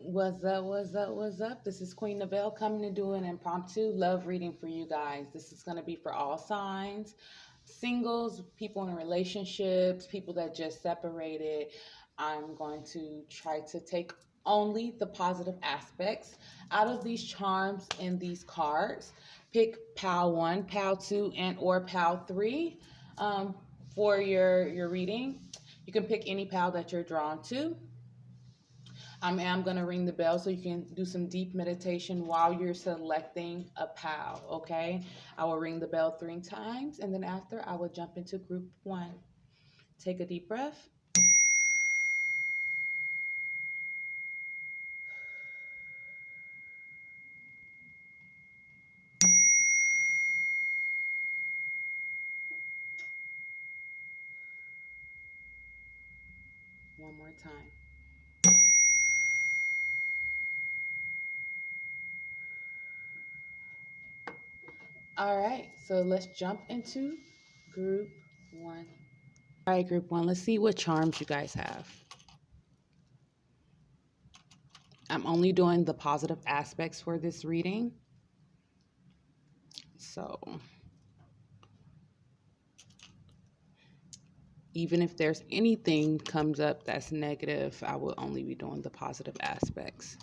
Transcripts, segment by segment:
What's up? What's up? What's up? This is Queen Navel coming to do an impromptu love reading for you guys. This is going to be for all signs, singles, people in relationships, people that just separated. I'm going to try to take only the positive aspects out of these charms and these cards. Pick pal 1, pal 2, and or pal 3 for your reading. You can pick any pal that you're drawn to. I am going to ring the bell so you can do some deep meditation while you're selecting a pal, okay? I will ring the bell 3 times, and then after I will jump into group 1. Take a deep breath. One more time. All right, so let's jump into group 1. All right, group 1, let's see what charms you guys have. I'm only doing the positive aspects for this reading. So even if there's anything comes up that's negative, I will only be doing the positive aspects.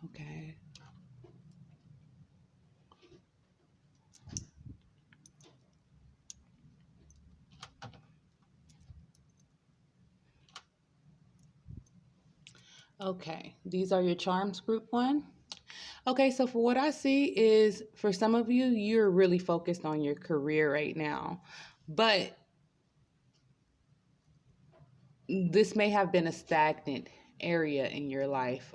Okay. Okay, these are your charms, group 1. Okay, so for what I see is for some of you, you're really focused on your career right now, but this may have been a stagnant area in your life,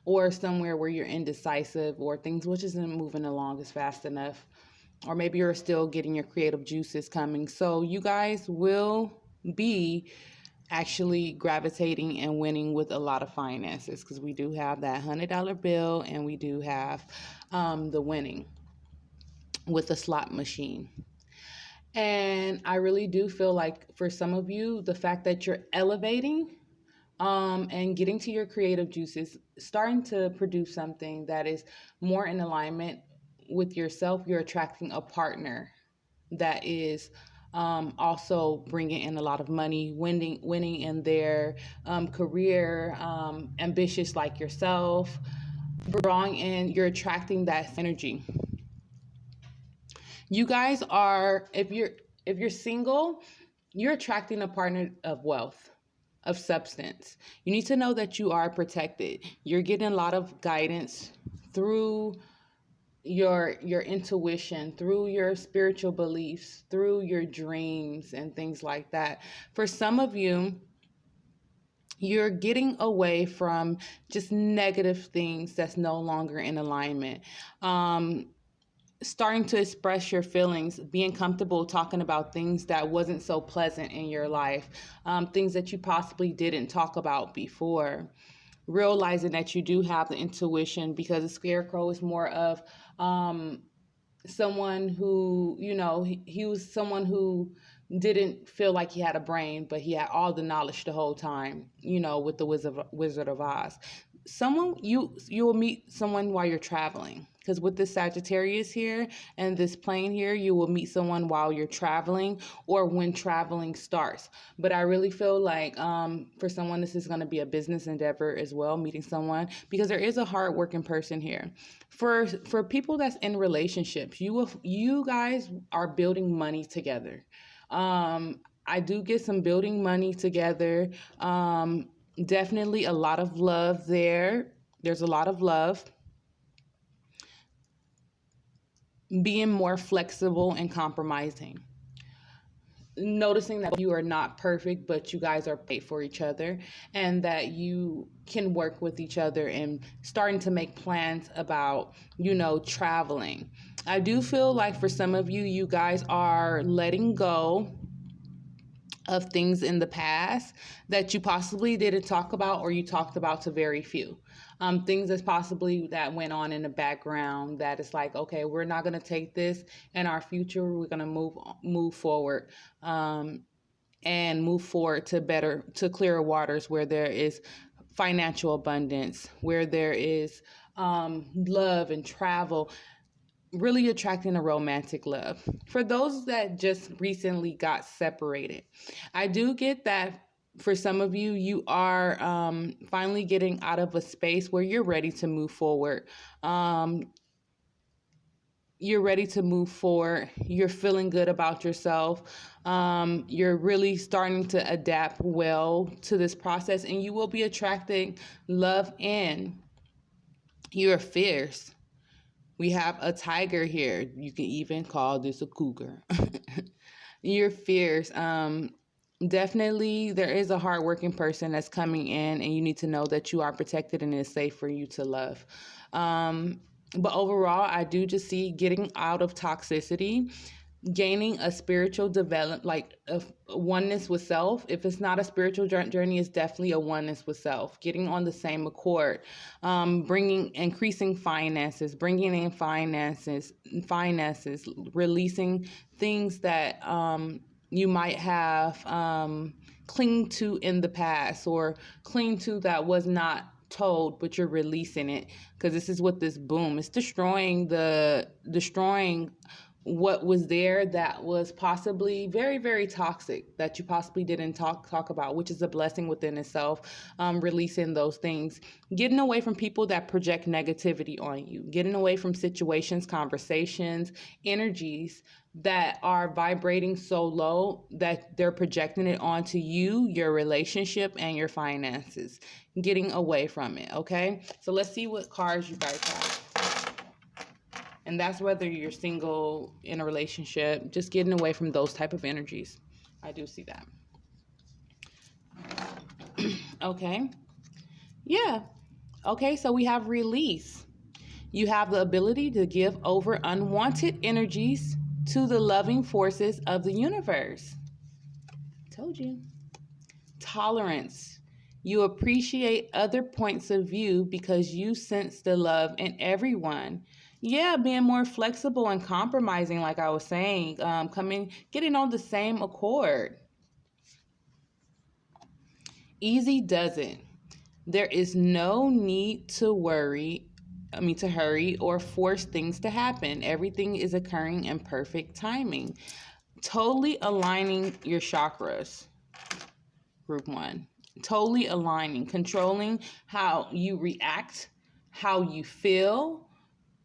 or somewhere where you're indecisive or things which isn't moving along as fast enough, or maybe you're still getting your creative juices coming. So you guys will be actually gravitating and winning with a lot of finances, because we do have that $100 bill and we do have the winning with the slot machine. And I really do feel like for some of you, the fact that you're elevating and getting to your creative juices, starting to produce something that is more in alignment with yourself, you're attracting a partner that is also bringing in a lot of money, winning in their career, ambitious like yourself, drawing in, you're attracting that energy. You guys are, if you're single, you're attracting a partner of wealth, of substance. You need to know that you are protected. You're getting a lot of guidance through your intuition, through your spiritual beliefs, through your dreams and things like that. For some of you, you're getting away from just negative things that's no longer in alignment. Starting to express your feelings, being comfortable talking about things that wasn't so pleasant in your life, things that you possibly didn't talk about before. Realizing that you do have the intuition, because the scarecrow is more of someone who, he was someone who didn't feel like he had a brain, but he had all the knowledge the whole time, with the Wizard of Oz. Someone, you will meet someone while you're traveling, because with this Sagittarius here and this plane here, you will meet someone while you're traveling or when traveling starts. But I really feel like for someone, this is going to be a business endeavor as well, meeting someone, because there is a hardworking person here. For people that's in relationships, you guys are building money together. I do get some building money together. Definitely a lot of love there. There's a lot of love. Being more flexible and compromising. Noticing that you are not perfect, but you guys are paid for each other, and that you can work with each other and starting to make plans about, traveling. I do feel like for some of you, you guys are letting go of things in the past that you possibly didn't talk about, or you talked about to very few. Things that's possibly that went on in the background that it's like, okay, we're not going to take this in our future. We're going to move forward, and move forward to clearer waters where there is financial abundance, where there is love and travel, really attracting a romantic love. For those that just recently got separated, I do get that for some of you, you are finally getting out of a space where you're ready to move forward. You're ready to move forward. You're feeling good about yourself. You're really starting to adapt well to this process, and you will be attracting love in. You're fierce. We have a tiger here. You can even call this a cougar. You're fierce. Definitely, there is a hardworking person that's coming in, and you need to know that you are protected and it's safe for you to love. But overall, I do just see getting out of toxicity, gaining a spiritual development, like a oneness with self. If it's not a spiritual journey, it's definitely a oneness with self, getting on the same accord, increasing finances, bringing in finances, releasing things that you might have cling to in the past, or cling to that was not told, but you're releasing it, because this is what this boom is destroying what was there that was possibly very, very toxic, that you possibly didn't talk about, which is a blessing within itself. Releasing those things, getting away from people that project negativity on you, getting away from situations, conversations, energies that are vibrating so low that they're projecting it onto you, your relationship, and your finances. Getting away from it, okay? So let's see what cards you guys have. And that's whether you're single, in a relationship, just getting away from those type of energies. I do see that. Okay. Yeah. Okay, so we have release. You have the ability to give over unwanted energies to the loving forces of the universe. Told you. Tolerance. You appreciate other points of view because you sense the love in everyone. Yeah, being more flexible and compromising, like I was saying, getting on the same accord. Easy does it. There is no need to hurry or force things to happen. Everything is occurring in perfect timing. Totally aligning your chakras. Group 1. Totally aligning, controlling how you react, how you feel,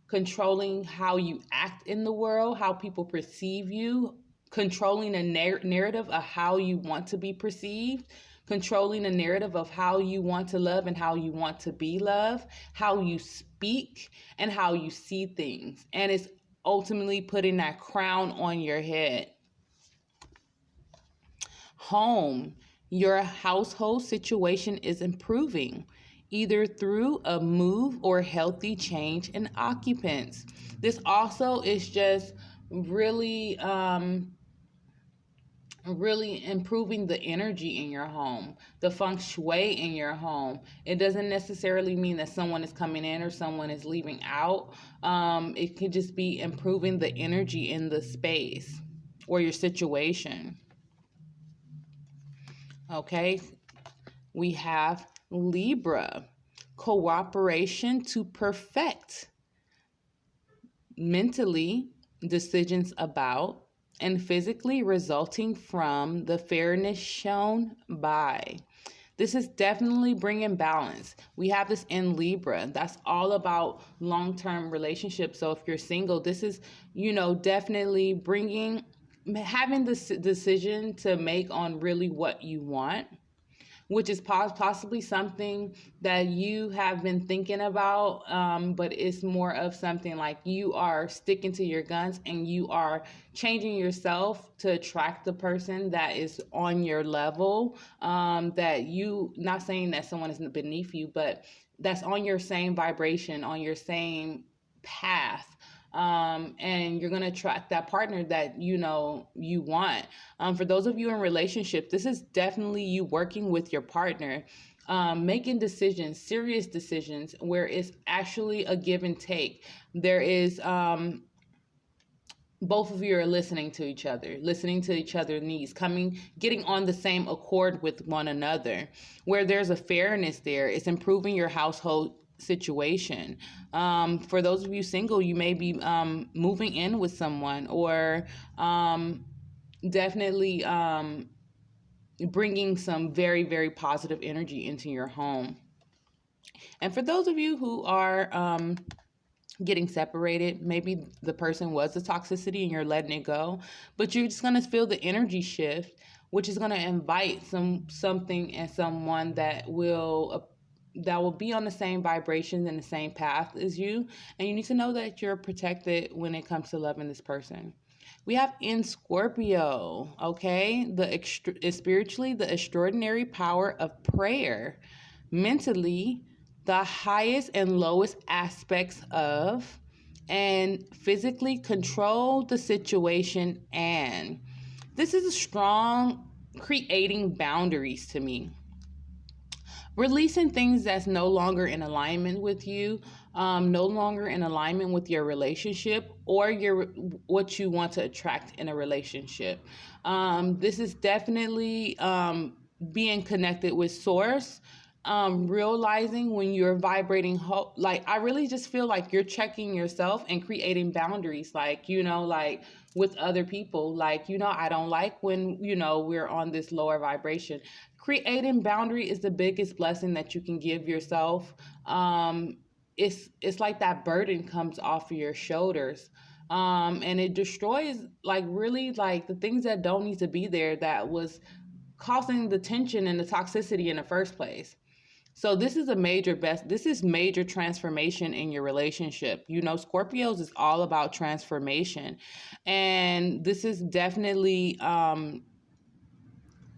controlling how you act in the world, how people perceive you, controlling a narrative of how you want to be perceived, controlling a narrative of how you want to love and how you want to be loved, how you speak and how you see things. And it's ultimately putting that crown on your head. Home. Your household situation is improving, either through a move or healthy change in occupants. This also is just really improving the energy in your home, the feng shui in your home. It doesn't necessarily mean that someone is coming in or someone is leaving out. It could just be improving the energy in the space or your situation. Okay, we have Libra, cooperation to perfect, mentally, decisions about, and physically resulting from the fairness shown by. This is definitely bringing balance. We have this in Libra. That's all about long-term relationships. So if you're single, this is, definitely having this decision to make on really what you want, which is possibly something that you have been thinking about, but it's more of something like you are sticking to your guns and you are changing yourself to attract the person that is on your level, not saying that someone is beneath you, but that's on your same vibration, on your same path. and you're going to attract that partner that you know you want. For those of you in relationships, this is definitely you working with your partner, making decisions, serious decisions, where it's actually a give and take. There is both of you are listening to each other's needs, getting on the same accord with one another. Where there's a fairness there, it's improving your household situation. For those of you single, you may be moving in with someone, or definitely bringing some very, very positive energy into your home. And for those of you who are getting separated, maybe the person was the toxicity and you're letting it go, but you're just going to feel the energy shift, which is going to invite something and someone that will be on the same vibration and the same path as you. And you need to know that you're protected when it comes to loving this person. We have in Scorpio, okay, spiritually, the extraordinary power of prayer. Mentally, the highest and lowest aspects of, and physically control the situation. And this is a strong creating boundaries to me. Releasing things that's no longer in alignment with you, no longer in alignment with your relationship or what you want to attract in a relationship. This is definitely being connected with source. Realizing when you're vibrating like I really just feel like you're checking yourself and creating boundaries, like, you know, like with other people, like, you know, I don't like when, you know, we're on this lower vibration. Creating boundary is the biggest blessing that you can give yourself. It's like that burden comes off of your shoulders. And it destroys, like, really, like the things that don't need to be there, that was causing the tension and the toxicity in the first place. So this is major transformation in your relationship. You know, Scorpios is all about transformation. And this is definitely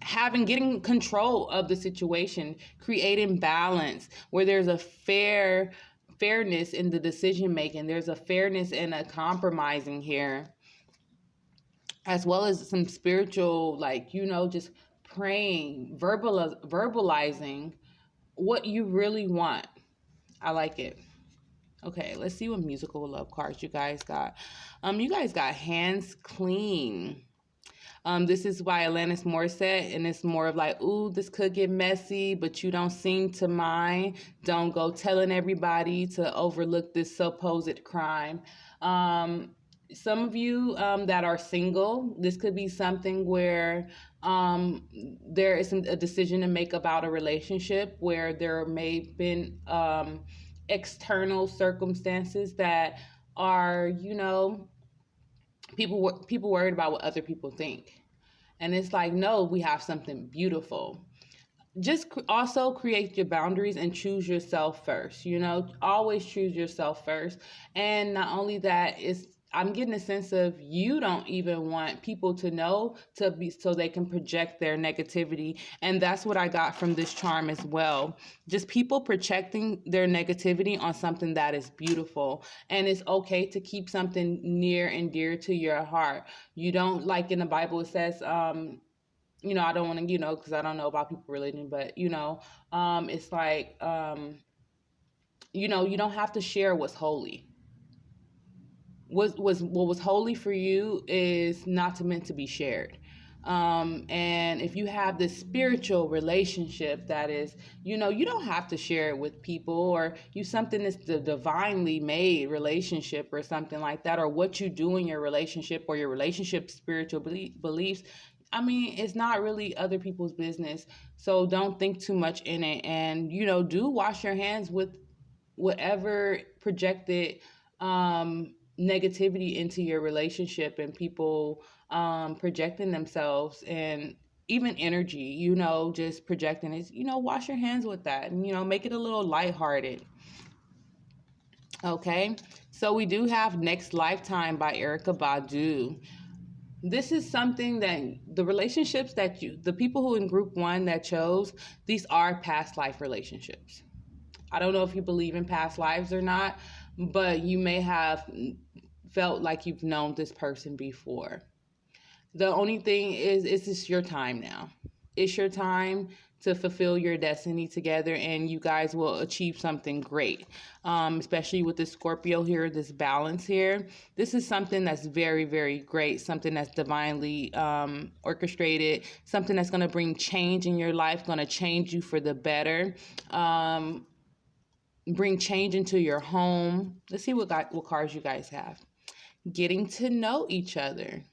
getting control of the situation, creating balance where there's a fairness in the decision making. There's a fairness and a compromising here, as well as some spiritual, like, you know, just praying, verbalizing what you really want. I like it. Okay, let's see what musical love cards you guys got. You guys got Hands Clean. This is by Alanis Morissette, and it's more of like, ooh, this could get messy, but you don't seem to mind. Don't go telling everybody to overlook this supposed crime. Some of you that are single, this could be something where there isn't a decision to make about a relationship, where there may have been external circumstances that are, you know, people worried about what other people think. And it's like, no, we have something beautiful. Just also create your boundaries and choose yourself first. You know, always choose yourself first. And not only that, I'm getting a sense of you don't even want people to know, so they can project their negativity. And that's what I got from this charm as well. Just people projecting their negativity on something that is beautiful. And it's okay to keep something near and dear to your heart. You don't, like in the Bible, it says, you know, I don't want to, you know, because I don't know about people's religion, but, you know, it's like, you know, you don't have to share what's holy. What was holy for you is not meant to be shared. And if you have this spiritual relationship that is, you know, you don't have to share it with people, or something that's the divinely made relationship or something like that, or what you do in your relationship or your relationship spiritual beliefs. I mean, it's not really other people's business. So don't think too much in it. And, you know, do wash your hands with whatever projected negativity into your relationship, and people projecting themselves, and even energy, you know, just projecting it. You know, wash your hands with that, and, you know, make it a little lighthearted. Okay, so we do have Next Lifetime by Erykah Badu. This is something that the relationships that the people who in group one that chose, these are past life relationships. I don't know if you believe in past lives or not, but you may have felt like you've known this person before. The only thing is, it's just your time now. It's your time to fulfill your destiny together, and you guys will achieve something great. Especially with this Scorpio here, this balance here. This is something that's very, very great, something that's divinely orchestrated, something that's going to bring change in your life, going to change you for the better. Bring change into your home. Let's see what cards you guys have. Getting to know each other.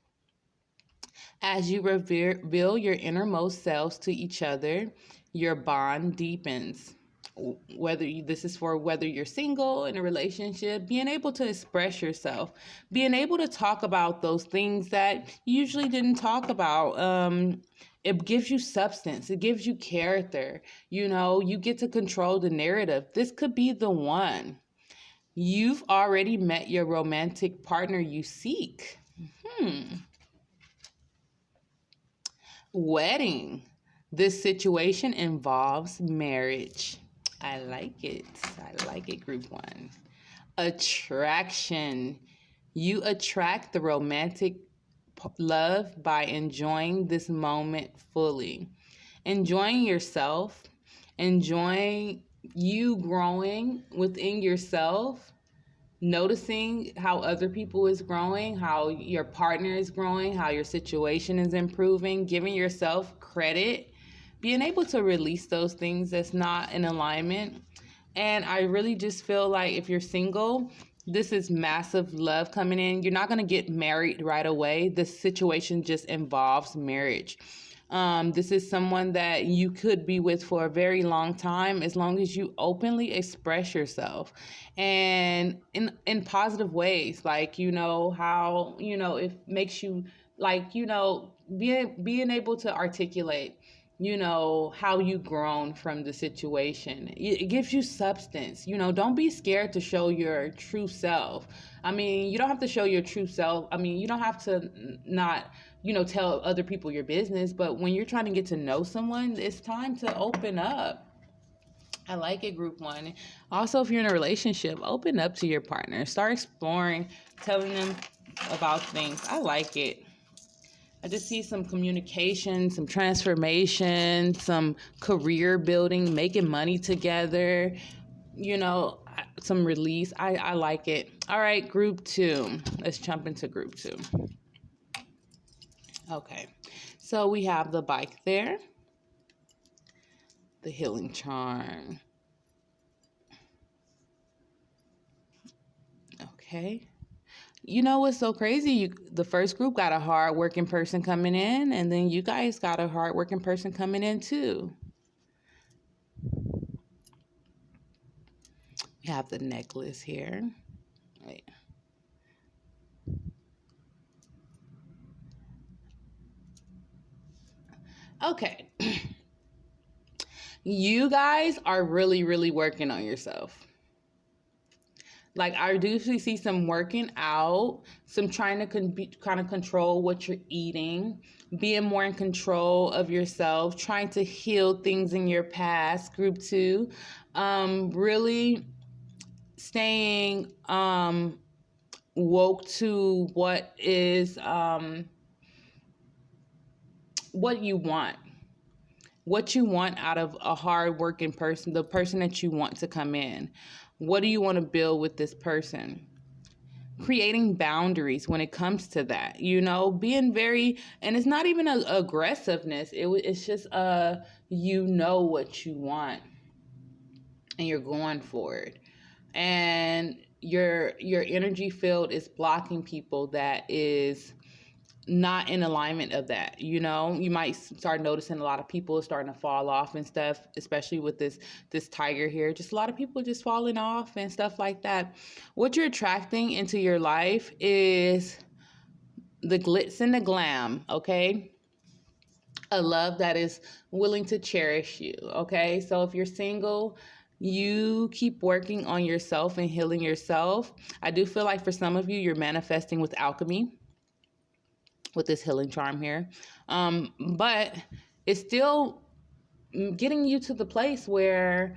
As you reveal your innermost selves to each other, your bond deepens. This is for whether you're single, in a relationship, being able to express yourself, being able to talk about those things that you usually didn't talk about. It gives you substance. It gives you character. You get to control the narrative. This could be the one. You've already met your romantic partner you seek. Wedding. This situation involves marriage. I like it. I like it, group one. Attraction. You attract the romantic love by enjoying this moment fully. Enjoying yourself, enjoying you growing within yourself, noticing how other people is growing, how your partner is growing, how your situation is improving, giving yourself credit, being able to release those things that's not in alignment. And I really just feel like if you're single, this is massive love coming in. You're not going to get married right away. This situation just involves marriage. This is someone that you could be with for a very long time, as long as you openly express yourself and in positive ways, like, how, it makes you, like, being able to articulate, how you grown from the situation. It gives you substance. Don't be scared to show your true self. I mean, you don't have to show your true self. I mean, you don't have to not, tell other people your business, but when you're trying to get to know someone, it's time to open up. I like it, group one. Also, if you're in a relationship, open up to your partner. Start exploring, telling them about things. I like it. I just see some communication, some transformation, some career building, making money together, some release. I like it. All right, group two. Let's jump into group two. Okay, so we have the bike there, the healing charm. Okay. You know what's so crazy? The first group got a hard-working person coming in, and then you guys got a hard-working person coming in too. We have the necklace here. Wait. Okay. You guys are really, really working on yourself. Like, I do see some working out, some trying to kind of control what you're eating, being more in control of yourself, trying to heal things in your past, group two. Really staying woke to what is what you want. What you want out of a hard-working person, the person that you want to come in. What do you want to build with this person? Creating boundaries when it comes to that, being very, and it's not even an aggressiveness. It's just what you want, and you're going for it. And your energy field is blocking people that is not in alignment of that. You might start noticing a lot of people starting to fall off and stuff, especially with this tiger here. Just a lot of people just falling off and stuff like that. What you're attracting into your life is the glitz and the glam, okay? A love that is willing to cherish you, okay? So if you're single, you keep working on yourself and healing yourself. I do feel like for some of you, you're manifesting with alchemy, with this healing charm here. But it's still getting you to the place where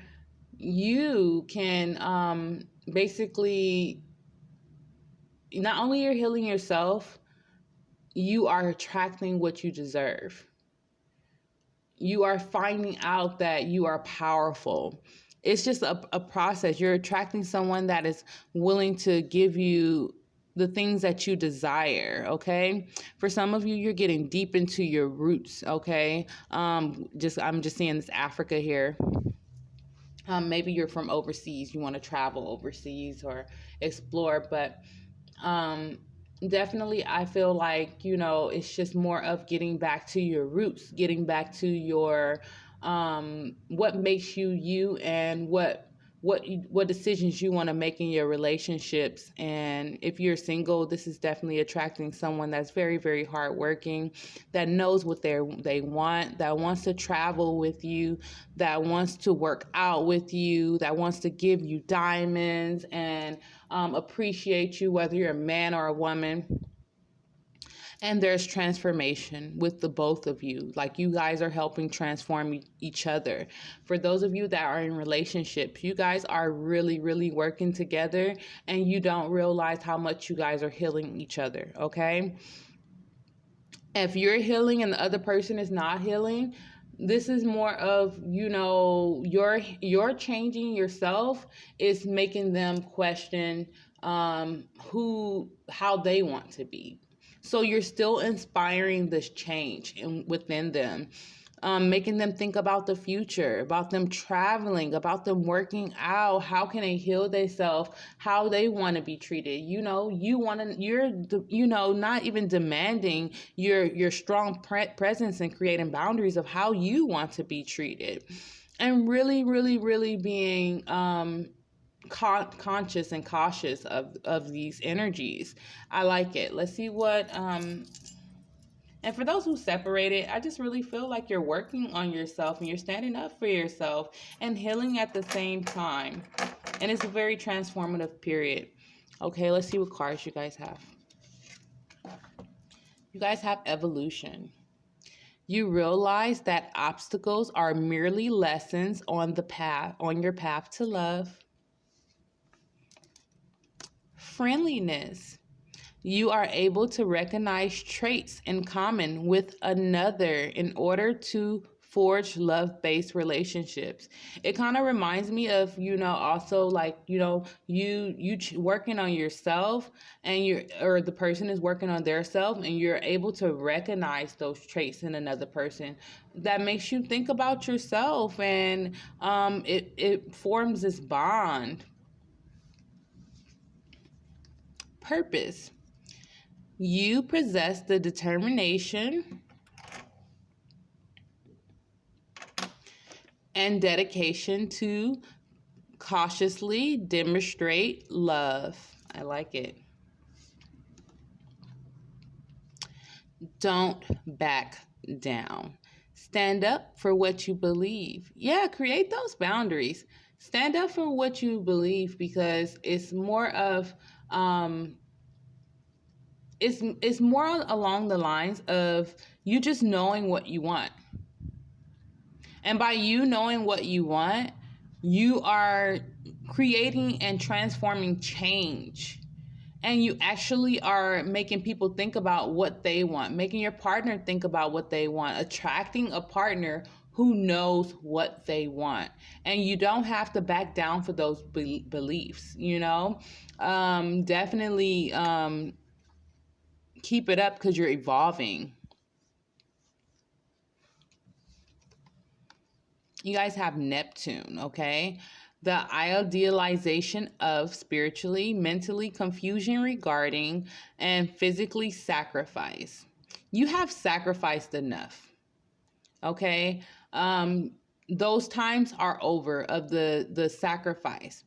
you can basically not only you're healing yourself, you are attracting what you deserve. You are finding out that you are powerful. It's just a process. You're attracting someone that is willing to give you the things that you desire, okay? For some of you, you're getting deep into your roots, okay? I'm just seeing this Africa here. Maybe you're from overseas, you want to travel overseas or explore, but um, definitely I feel like, it's just more of getting back to your roots, getting back to your what makes you you, and what decisions you want to make in your relationships. And if you're single, this is definitely attracting someone that's very, very hardworking, that knows what they want, that wants to travel with you, that wants to work out with you, that wants to give you diamonds and appreciate you, whether you're a man or a woman. And there's transformation with the both of you. Like, you guys are helping transform each other. For those of you that are in relationships, you guys are really, really working together, and you don't realize how much you guys are healing each other, okay? If you're healing and the other person is not healing, this is more of, you're changing yourself is making them question how they want to be. So you're still inspiring this change within them, making them think about the future, about them traveling, about them working out. How can they heal themselves? How they want to be treated? You're not even demanding your strong presence and creating boundaries of how you want to be treated, and really, really, really being conscious and cautious of these energies. I like it. Let's see what and for those who separated, I just really feel like you're working on yourself and you're standing up for yourself and healing at the same time. And it's a very transformative period. Okay, let's see what cards you guys have. You guys have evolution. You realize that obstacles are merely lessons on your path to love. Friendliness. You are able to recognize traits in common with another in order to forge love-based relationships. It kind of reminds me of, also like, you working on yourself, and or the person is working on their self, and you're able to recognize those traits in another person. That makes you think about yourself, and it forms this bond. Purpose. You possess the determination and dedication to cautiously demonstrate love. I like it. Don't back down. Stand up for what you believe. Yeah, create those boundaries. Stand up for what you believe, because it's more of it's more along the lines of you just knowing what you want. And by you knowing what you want, you are creating and transforming change. And you actually are making people think about what they want, making your partner think about what they want, attracting a partner who knows what they want. And you don't have to back down for those beliefs, Definitely keep it up, because you're evolving. You guys have Neptune, okay? The idealization of spiritually, mentally confusion regarding, and physically sacrifice. You have sacrificed enough, okay? Those times are over of the sacrifice.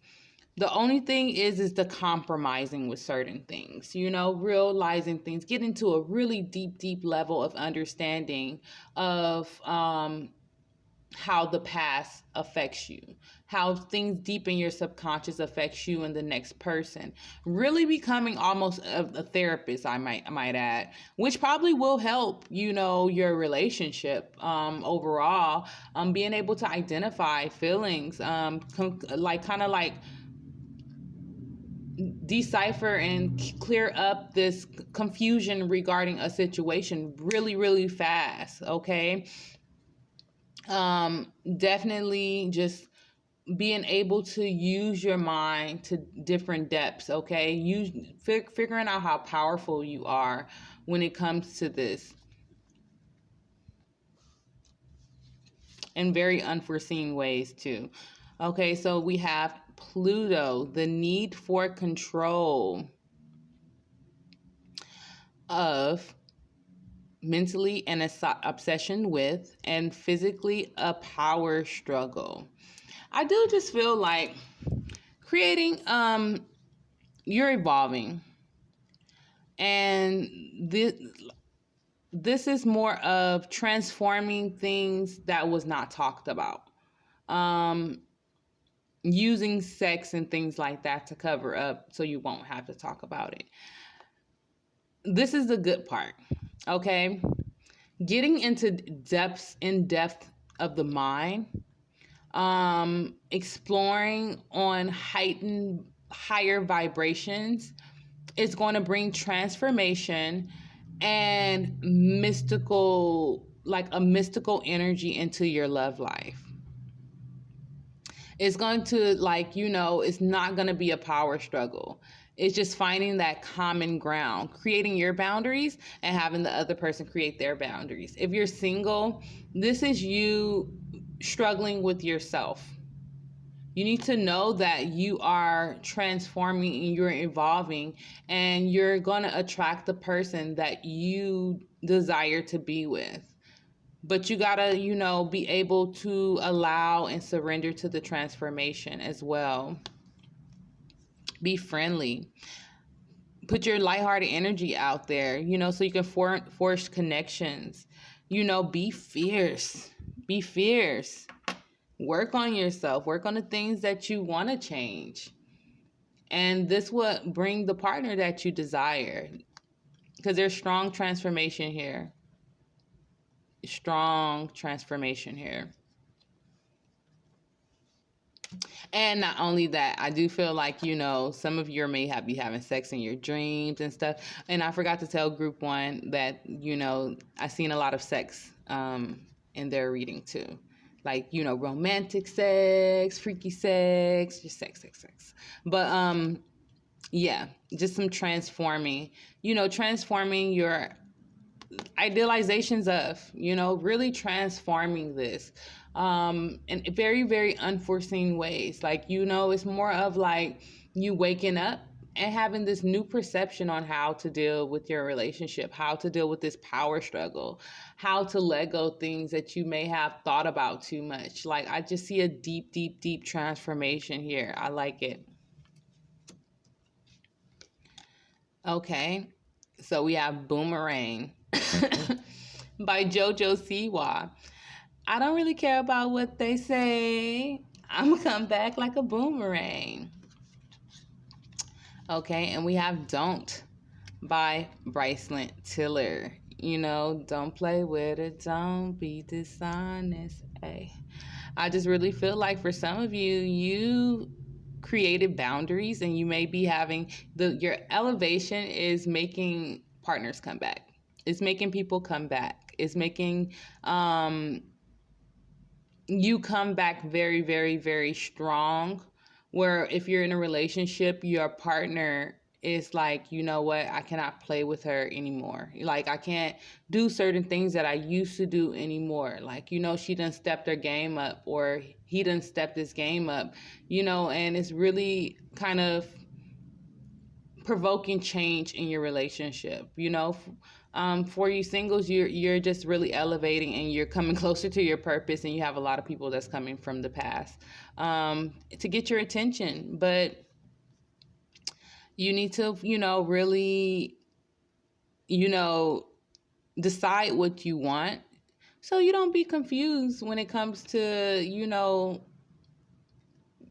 The only thing is the compromising with certain things, realizing things, get into a really deep, deep level of understanding of how the past affects you, how things deep in your subconscious affects you and the next person. Really becoming almost a therapist, I might add, which probably will help, your relationship overall. Being able to identify feelings, decipher and clear up this confusion regarding a situation really, really fast. Okay. Definitely just being able to use your mind to different depths. Okay. Figuring out how powerful you are when it comes to this, in very unforeseen ways too. Okay, so we have Pluto, the need for control of, mentally an obsession with, and physically a power struggle. I do just feel like creating, you're evolving, and this is more of transforming things that was not talked about. Using sex and things like that to cover up so you won't have to talk about it. This is the good part. Okay. Getting into depth of the mind, exploring on higher vibrations is going to bring transformation and like a mystical energy into your love life. It's going to, like, it's not going to be a power struggle. It's just finding that common ground, creating your boundaries and having the other person create their boundaries. If you're single, this is you struggling with yourself. You need to know that you are transforming and you're evolving, and you're going to attract the person that you desire to be with. But you gotta, be able to allow and surrender to the transformation as well. Be friendly. Put your lighthearted energy out there, so you can force connections. Be fierce. Be fierce. Work on yourself. Work on the things that you want to change. And this will bring the partner that you desire. Because there's strong transformation here. Strong transformation here. And not only that, I do feel like, some of you may be having sex in your dreams and stuff. And I forgot to tell group 1 that, I've seen a lot of sex in their reading too. Like, romantic sex, freaky sex, just sex. But yeah, just some transforming, transforming your idealizations of, really transforming this in very, very unforeseen ways. Like, it's more of like you waking up and having this new perception on how to deal with your relationship, how to deal with this power struggle, how to let go things that you may have thought about too much. Like, I just see a deep, deep, deep transformation here. I like it. Okay, so we have Boomerang by JoJo Siwa. I don't really care about what they say. I'm gonna come back like a boomerang. Okay, and we have Don't by Bryceland Tiller. Don't play with it, don't be dishonest. Hey, I just really feel like for some of you created boundaries, and you may be having your elevation is making partners come back. It's making people come back. It's making you come back very, very, very strong. Where if you're in a relationship, your partner is like, you know what, I cannot play with her anymore. Like, I can't do certain things that I used to do anymore. Like, she done stepped her game up, or he done stepped his game up, and it's really kind of provoking change in your relationship. For you singles, you're just really elevating, and you're coming closer to your purpose, and you have a lot of people that's coming from the past to get your attention. But you need to, really, decide what you want, so you don't be confused when it comes to,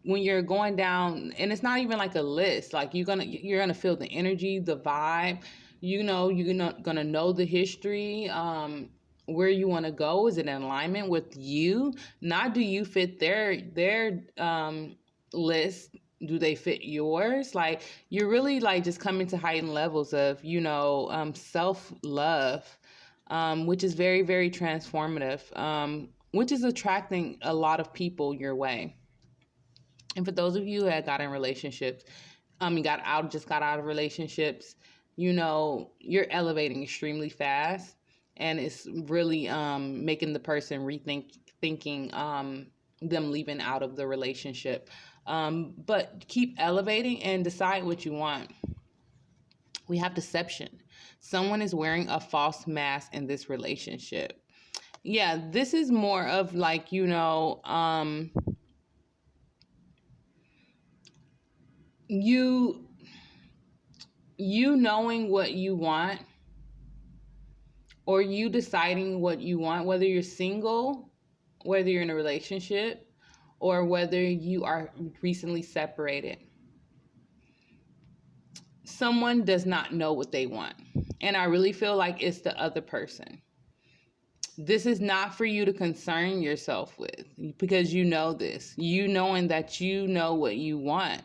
when you're going down. And it's not even like a list. Like, you're gonna feel the energy, the vibe. You're gonna know the history, where you want to go. Is it in alignment with you? Not do you fit their list, do they fit yours? Like, you're really like just coming to heightened levels of, self-love, which is very, very transformative, which is attracting a lot of people your way. And for those of you that got in relationships, just got out of relationships, you're elevating extremely fast, and it's really making the person thinking them leaving out of the relationship. But keep elevating and decide what you want. We have deception. Someone is wearing a false mask in this relationship. Yeah, this is more of like, you knowing what you want, or you deciding what you want, whether you're single, whether you're in a relationship, or whether you are recently separated. Someone does not know what they want. And I really feel like it's the other person. This is not for you to concern yourself with, because you know this. Knowing that you know what you want.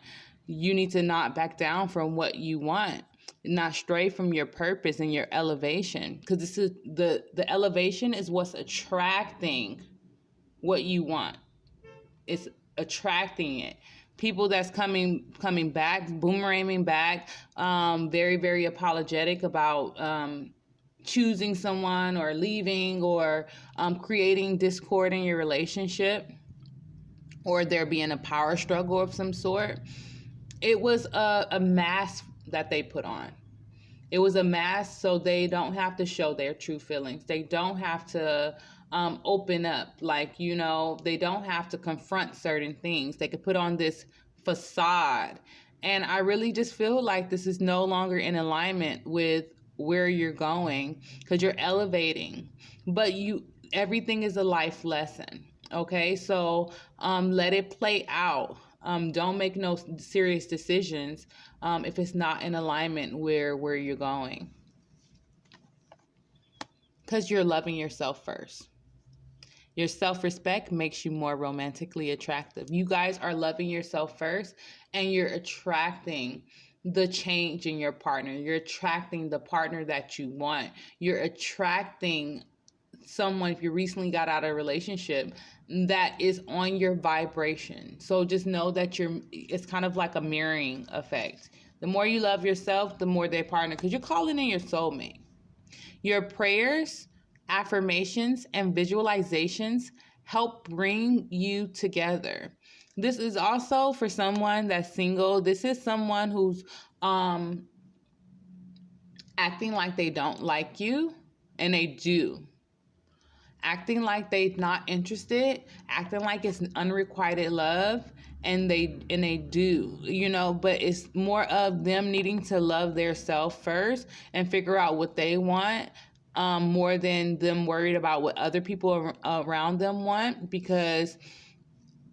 You need to not back down from what you want, not stray from your purpose and your elevation, because this is the elevation is what's attracting what you want. It's attracting it. People that's coming back, boomeranging back, very, very apologetic about choosing someone or leaving, or creating discord in your relationship, or there being a power struggle of some sort. It was a mask that they put on. It was a mask so they don't have to show their true feelings. They don't have to open up. Like, they don't have to confront certain things. They could put on this facade. And I really just feel like this is no longer in alignment with where you're going, because you're elevating. But everything is a life lesson. Okay, so let it play out. Don't make no serious decisions if it's not in alignment where you're going, because you're loving yourself first. Your self-respect makes you more romantically attractive. You guys are loving yourself first, and you're attracting the change in your partner. You're attracting the partner that you want. You're attracting someone, if you recently got out of a relationship, that is on your vibration. So just know that it's kind of like a mirroring effect. The more you love yourself, the more their partner, because you're calling in your soulmate. Your prayers, affirmations, and visualizations help bring you together. This is also for someone that's single. This is someone who's acting like they don't like you, and they do. Acting like they're not interested, acting like it's unrequited love, and they do, but it's more of them needing to love their self first and figure out what they want, more than them worried about what other people around them want, because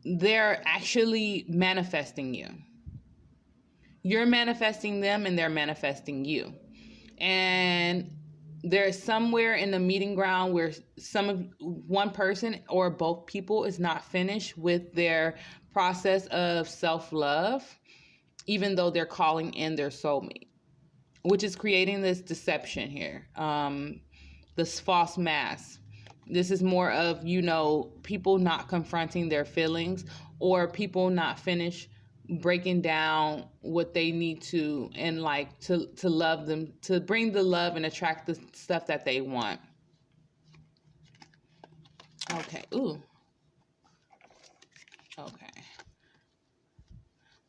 they're actually manifesting you. You're manifesting them, and they're manifesting you. And there's somewhere in the meeting ground where one person or both people is not finished with their process of self-love, even though they're calling in their soulmate, which is creating this deception here, this false mask. This is more of, people not confronting their feelings, or people not finished breaking down what they need to, and like to love them, to bring the love and attract the stuff that they want. Okay. Ooh. Okay.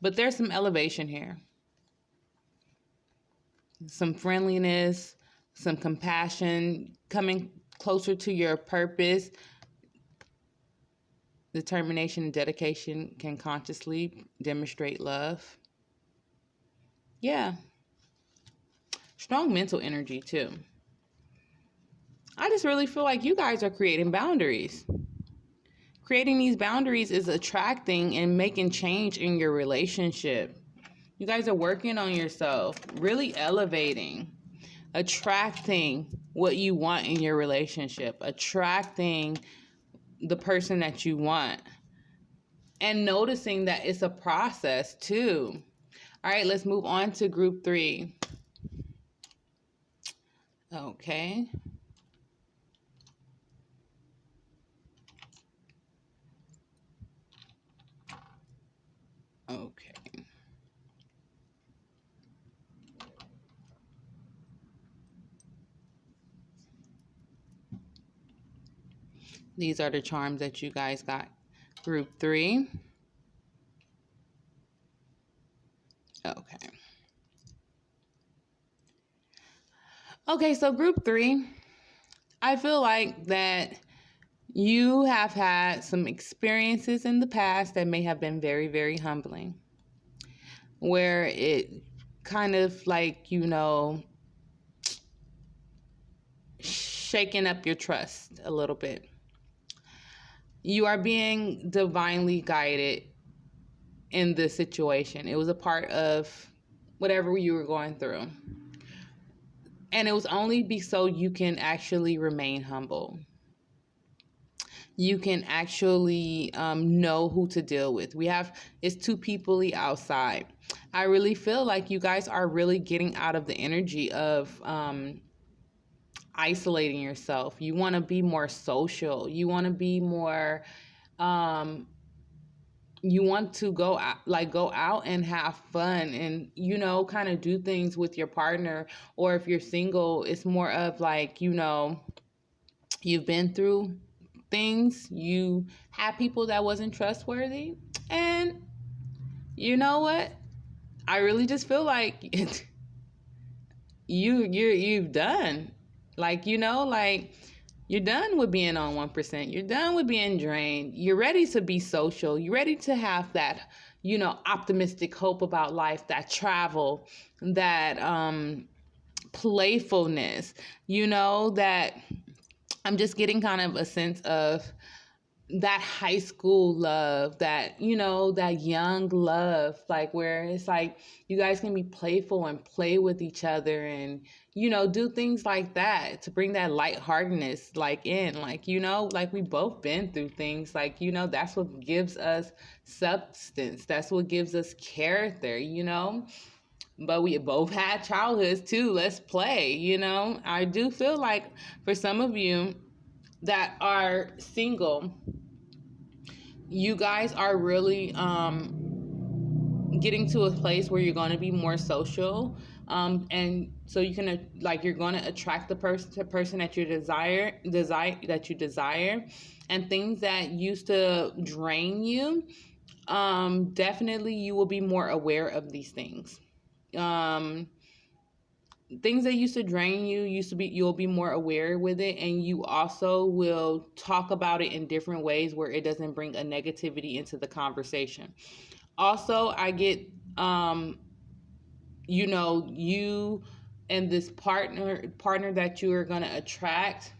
But there's some elevation here. Some friendliness, some compassion, coming closer to your purpose. Determination and dedication can consciously demonstrate love. Yeah. Strong mental energy too. I just really feel like you guys are creating boundaries. Creating these boundaries is attracting and making change in your relationship. You guys are working on yourself, really elevating, attracting what you want in your relationship, attracting the person that you want. and noticing that it's a process too. All right, let's move on to group 3. Okay. Okay. These are the charms that you guys got. Group 3. Okay. Okay, so group 3, I feel like that you have had some experiences in the past that may have been very, very humbling, where it kind of like, shaking up your trust a little bit. You are being divinely guided in this situation. It was a part of whatever you were going through. And it was only so you can actually remain humble. You can actually know who to deal with. It's 2 people outside. I really feel like you guys are really getting out of the energy of isolating yourself. You want to be more social. You want to be more you want to go out and have fun, and kind of do things with your partner. Or if you're single, it's more of like, you've been through things, you have people that wasn't trustworthy, and you know what, I really just feel like you've done, like, you're done with being on 1%. You're done with being drained. You're ready to be social. You're ready to have that, optimistic hope about life, that travel, that playfulness, that I'm just getting kind of a sense of that high school love, that, that young love, like where it's like you guys can be playful and play with each other and, do things like that to bring that lightheartedness, like in, like, like we both been through things, like, that's what gives us substance. That's what gives us character, but we both had childhoods too. Let's play, I do feel like for some of you that are single, you guys are really getting to a place where you're going to be more social, and so you can you're going to attract the person that you desire, and things that used to drain you. Definitely, you will be more aware of these things. Things that used to drain you you'll be more aware with it, and you also will talk about it in different ways where it doesn't bring a negativity into the conversation. Also, I get you and this partner that you are going to attract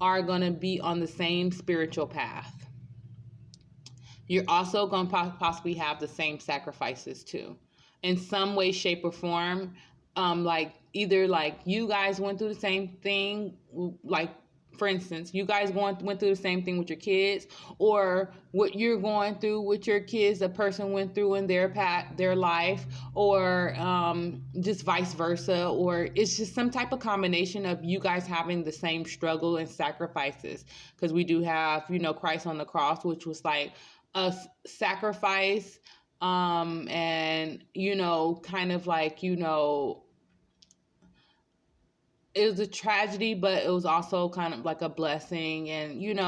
are going to be on the same spiritual path. You're also going to possibly have the same sacrifices too, in some way, shape, or form. Like either like you guys went through the same thing, like for instance, you guys went through the same thing with your kids, or what you're going through with your kids, a person went through in their life, or just vice versa, or it's just some type of combination of you guys having the same struggle and sacrifices. Because we do have, Christ on the cross, which was like a sacrifice, and kind of like, it was a tragedy, but it was also kind of like a blessing, and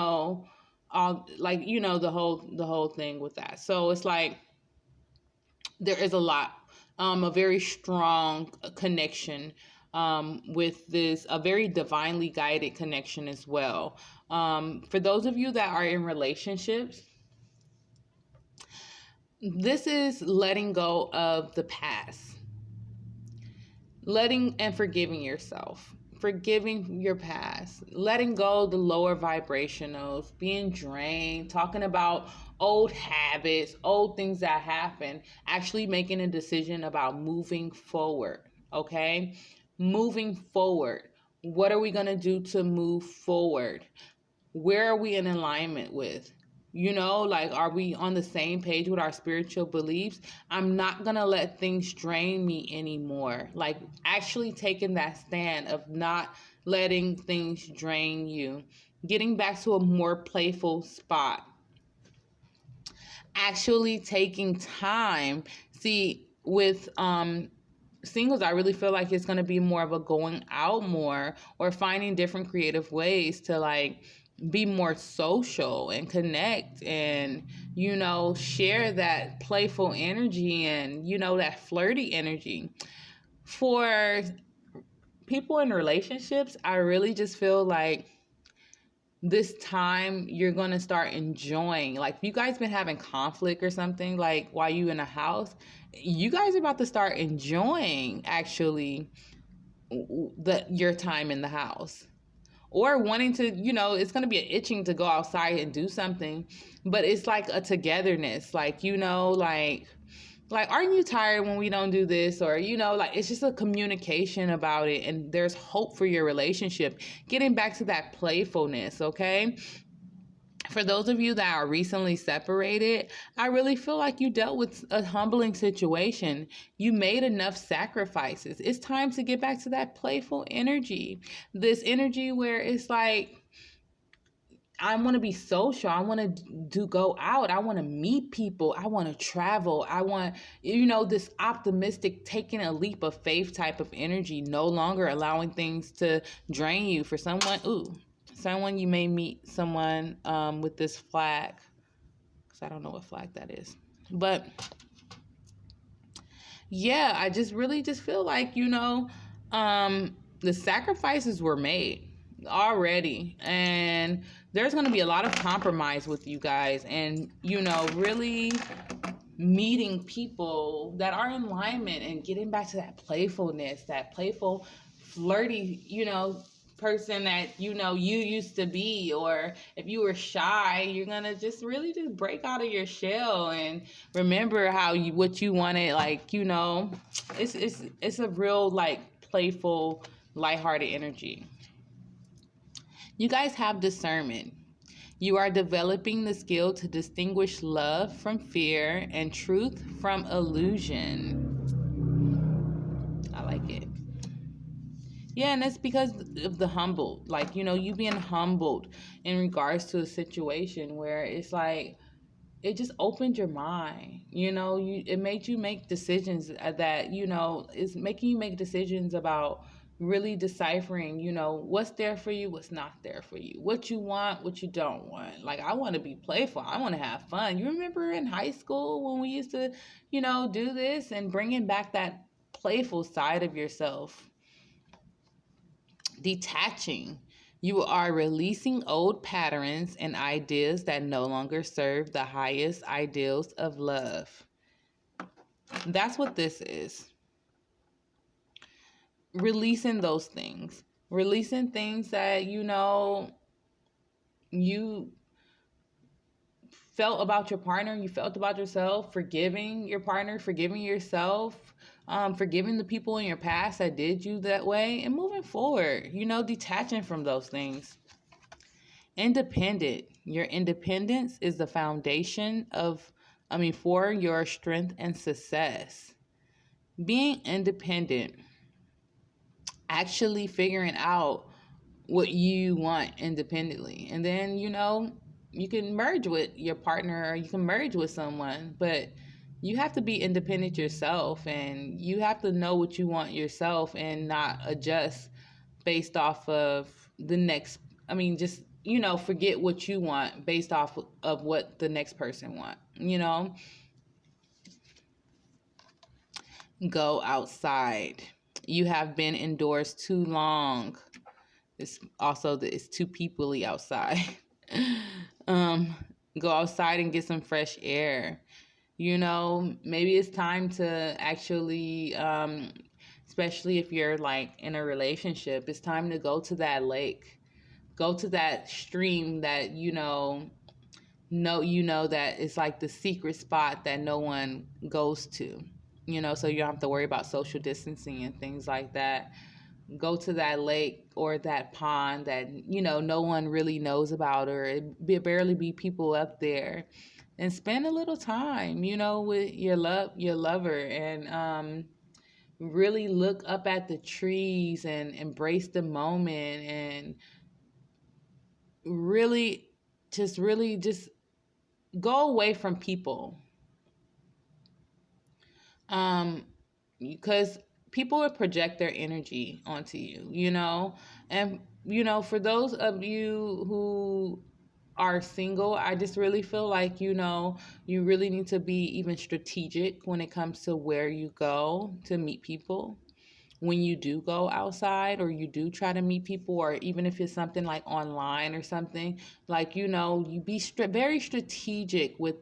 all like the whole thing with that. So it's like there is a very strong connection with this, a very divinely guided connection as well. For those of you that are in relationships, this is letting go of the past. Letting and forgiving yourself, forgiving your past, letting go of the lower vibrationals, being drained, talking about old habits, old things that happened, actually making a decision about moving forward, okay? Moving forward. What are we going to do to move forward? Where are we in alignment with? You know, like, are we on the same page with our spiritual beliefs? I'm not going to let things drain me anymore. Like, actually taking that stand of not letting things drain you, getting back to a more playful spot, actually taking time. See, with singles, I really feel like it's going to be more of a going out more, or finding different creative ways to like be more social and connect, and share that playful energy, and that flirty energy. For people in relationships, I really just feel like this time you're gonna start enjoying, like, if you guys been having conflict or something, like, while you in a house, you guys are about to start enjoying, actually, your time in the house, or wanting to, it's going to be an itching to go outside and do something, but it's like a togetherness, like, like, aren't you tired when we don't do this? Or, like, it's just a communication about it. And there's hope for your relationship. Getting back to that playfulness, okay? For those of you that are recently separated, I really feel like you dealt with a humbling situation. You made enough sacrifices. It's time to get back to that playful energy. This energy where it's like, I want to be social. I want to go out. I want to meet people. I want to travel. I want, this optimistic, taking a leap of faith type of energy, no longer allowing things to drain you. For someone you may meet someone with this flag, because I don't know what flag that is. But yeah, I just really just feel like, the sacrifices were made already, and there's going to be a lot of compromise with you guys, and really meeting people that are in alignment, and getting back to that playfulness, that playful, flirty, person that you used to be. Or if you were shy, you're gonna just really just break out of your shell and remember what you wanted. Like, it's a real, like, playful, lighthearted energy. You guys have discernment. You are developing the skill to distinguish love from fear and truth from illusion. I like it. Yeah, and it's because of the humble. Like, you being humbled in regards to a situation where it's like, it just opened your mind. It made you make decisions that, it's making you make decisions about really deciphering, what's there for you, what's not there for you, what you want, what you don't want. Like, I want to be playful. I want to have fun. You remember in high school when we used to, do this, and bringing back that playful side of yourself. Detaching. You are releasing old patterns and ideas that no longer serve the highest ideals of love. That's what this is. Releasing those things. Releasing things that, you felt about your partner, you felt about yourself, forgiving your partner, forgiving yourself, forgiving the people in your past that did you that way, and moving forward, detaching from those things. Independent. Your independence is the foundation for your strength and success. Being independent, actually figuring out what you want independently, and then, you can merge with your partner, or you can merge with someone, but you have to be independent yourself, and you have to know what you want yourself, and not adjust based off of the next, forget what you want based off of what the next person want, Go outside. You have been indoors too long. It's too peoply outside. Go outside and get some fresh air. Maybe it's time to actually, especially if you're like in a relationship, it's time to go to that lake, go to that stream that that it's like the secret spot that no one goes to, so you don't have to worry about social distancing and things like that. go to that lake or that pond that, no one really knows about, or it barely be people up there, and spend a little time, with your lover, and really look up at the trees and embrace the moment, and really just go away from people. Because people would project their energy onto you, and for those of you who are single, I just really feel like, you really need to be even strategic when it comes to where you go to meet people. When you do go outside, or you do try to meet people, or even if it's something like online or something, like, you be very strategic with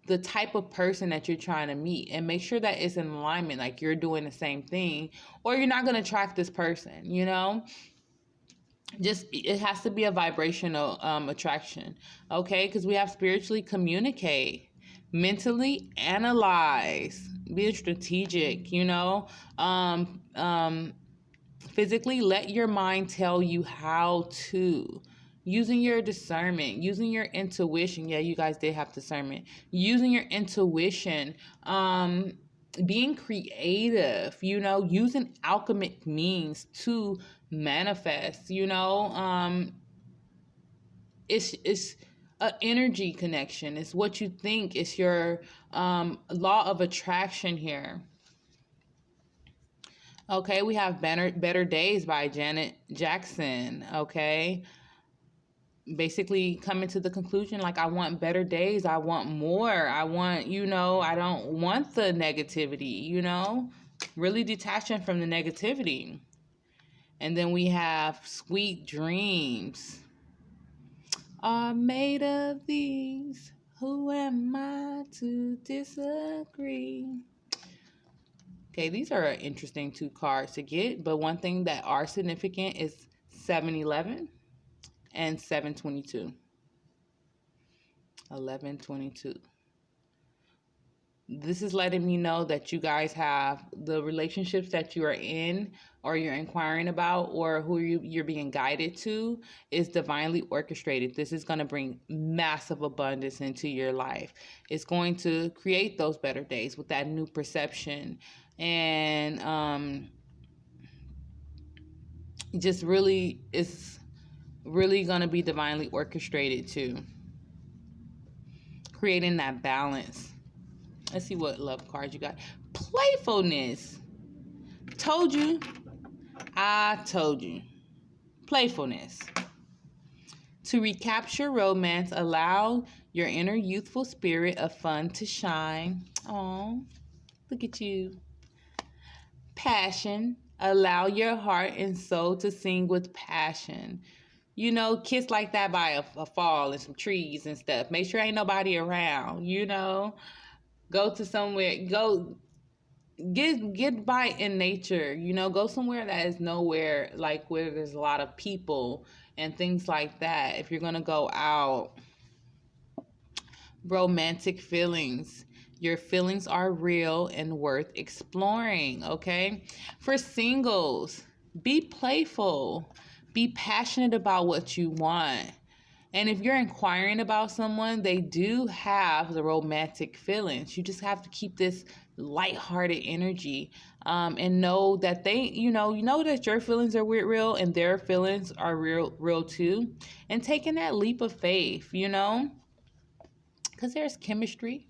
the type of person that you're trying to meet, and make sure that it's in alignment, like you're doing the same thing, or you're not going to attract this person, just it has to be a vibrational attraction, okay? Because we have spiritually communicate, mentally analyze, be strategic, physically let your mind tell you how to, using your discernment, using your intuition. Yeah, you guys did have discernment. Using your intuition, being creative, using alchemic means to manifest, it's an energy connection. It's what you think. It's your law of attraction here. Okay, we have Better Days by Janet Jackson. Okay, basically coming to the conclusion, like, I want better days. I want more. I want, I don't want the negativity, really detaching from the negativity. And then we have Sweet Dreams are made of these. Who am I to disagree? Okay, these are interesting 2 cards to get, but one thing that are significant is 7-11 and 7-22. 11-22. This is letting me know that you guys have the relationships that you are in, or you're inquiring about, or who you're being guided to, is divinely orchestrated. This is going to bring massive abundance into your life. It's going to create those better days with that new perception, and just really, it's really going to be divinely orchestrated too, creating that balance. Let's see what love cards you got. Playfulness. Told you. I told you. Playfulness. To recapture romance, allow your inner youthful spirit of fun to shine. Oh, look at you. Passion. Allow your heart and soul to sing with passion. Kiss like that by a fall and some trees and stuff. Make sure ain't nobody around, Go to somewhere, go get by in nature, go somewhere that is nowhere, like where there's a lot of people and things like that. If you're going to go out. Romantic feelings. Your feelings are real and worth exploring, okay? For singles, be playful. Be passionate about what you want. And if you're inquiring about someone, they do have the romantic feelings. You just have to keep this lighthearted energy, and know that they, that your feelings are real and their feelings are real too. And taking that leap of faith, because there's chemistry.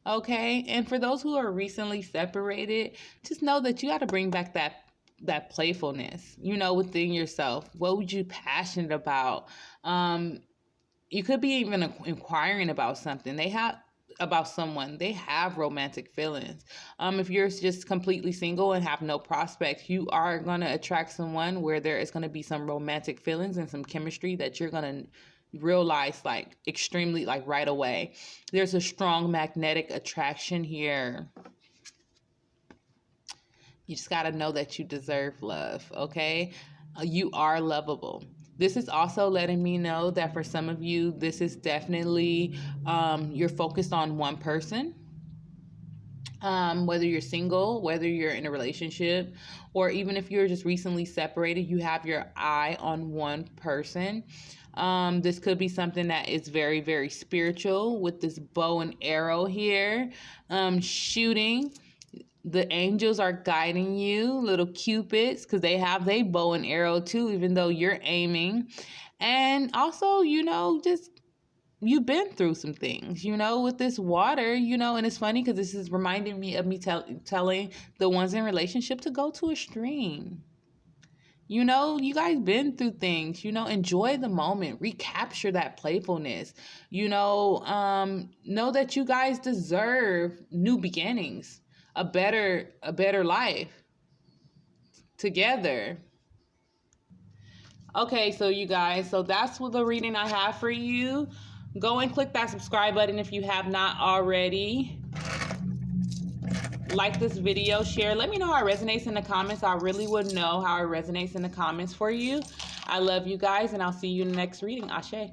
Okay. And for those who are recently separated, just know that you got to bring back that playfulness, within yourself. What would you passionate about? You could be even inquiring about something. About someone. They have romantic feelings. If you're just completely single and have no prospects, you are going to attract someone where there is going to be some romantic feelings and some chemistry that you're going to realize, like, extremely, like, right away. There's a strong magnetic attraction here. You just got to know that you deserve love, okay? You are lovable. This is also letting me know that for some of you, this is definitely, you're focused on one person. Whether you're single, whether you're in a relationship, or even if you're just recently separated, you have your eye on one person. This could be something that is very, very spiritual with this bow and arrow here, shooting. The angels are guiding you, little cupids, because they have their bow and arrow too, even though you're aiming. And also, just you've been through some things, with this water, and it's funny because this is reminding me of me telling the ones in relationship to go to a stream. You guys been through things, enjoy the moment, recapture that playfulness, know that you guys deserve new beginnings, a better life together. Okay, so you guys, so that's what the reading I have for you. Go and click that subscribe button if you have not already. Like this video, share. Let me know how it resonates in the comments. I really would know how it resonates in the comments for you. I love you guys, and I'll see you in the next reading. Ashe.